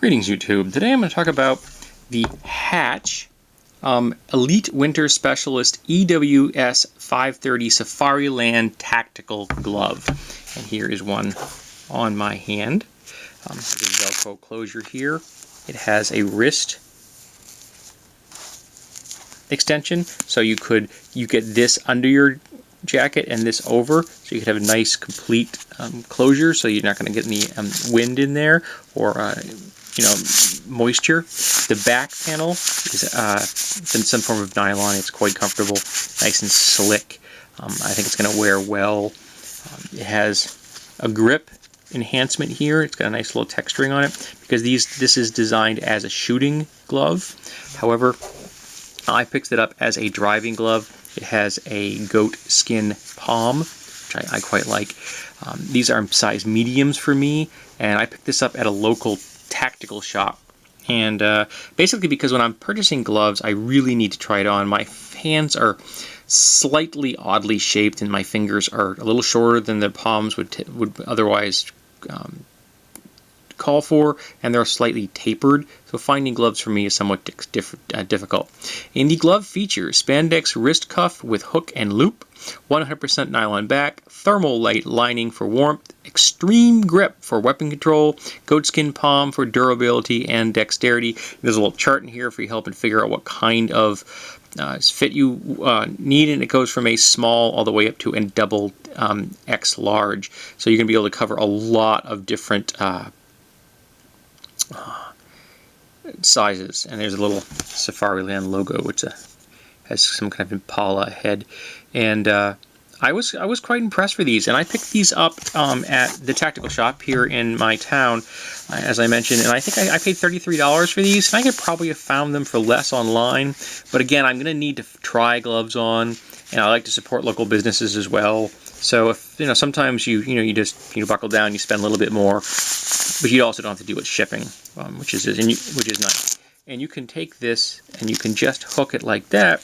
Greetings YouTube. Today I'm going to talk about the Hatch Elite Winter Specialist EWS 530 Safariland Tactical Glove. And here is one on my hand. The Velcro closure here. It has a wrist extension, so you get this under your jacket and this over, so you could have a nice complete closure, so you're not going to get any wind in there or moisture. The back panel is in some form of nylon. It's quite comfortable, nice and slick. I think it's going to wear well. It has a grip enhancement here. It's got a nice little texturing on it because this is designed as a shooting glove. However, I picked it up as a driving glove. It has a goat skin palm, which I quite like. These are size mediums for me, and I picked this up at a local tactical shop. And basically because when I'm purchasing gloves, I really need to try it on. My hands are slightly oddly shaped, and my fingers are a little shorter than the palms would otherwise call for, and they're slightly tapered, so finding gloves for me is somewhat difficult. In the glove features spandex wrist cuff with hook and loop, 100% nylon back, thermal light lining for warmth, extreme grip for weapon control, goatskin palm for durability and dexterity. There's a little chart in here for you helping figure out what kind of fit you need, and it goes from a small all the way up to a double X large. So you're going to be able to cover a lot of different sizes. And there's a little Safariland logo, which has some kind of Impala head. And I was quite impressed with these, and I picked these up at the tactical shop here in my town, as I mentioned, and I think I paid $33 for these, and I could probably have found them for less online. But again, I'm going to need to try gloves on, and I like to support local businesses as well. So if sometimes you just buckle down, you spend a little bit more, but you also don't have to deal with shipping, which is nice. And you can take this and you can just hook it like that,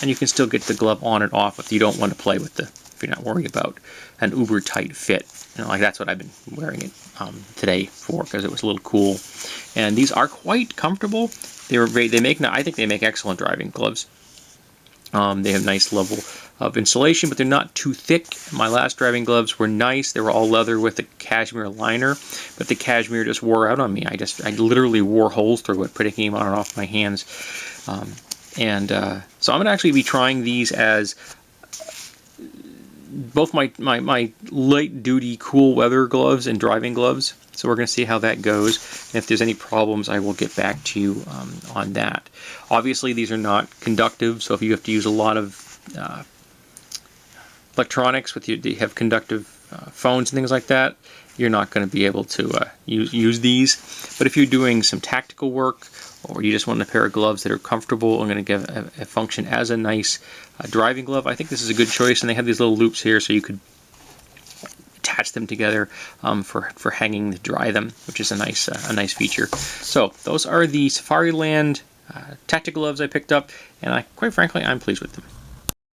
and you can still get the glove on and off if you don't want to play with if you're not worried about an uber tight fit. Like that's what I've been wearing it today for, because it was a little cool. And these are quite comfortable. I think they make excellent driving gloves. They have nice level of insulation, but they're not too thick. My last driving gloves were nice. They were all leather with a cashmere liner, but the cashmere just wore out on me. I literally wore holes through it, putting them on and off my hands. So I'm going to actually be trying these as both my light duty cool weather gloves and driving gloves. So we're going to see how that goes. And if there's any problems, I will get back to you on that. Obviously, these are not conductive, so if you have to use a lot of electronics you have conductive phones and things like that, you're not going to be able to use these. But if you're doing some tactical work, or you just want a pair of gloves that are comfortable and going to give a function as a nice driving glove, I think this is a good choice. And they have these little loops here, so you could attach them together for hanging to dry them, which is a nice feature. So those are the Safariland tactical gloves I picked up, and quite frankly, I'm pleased with them.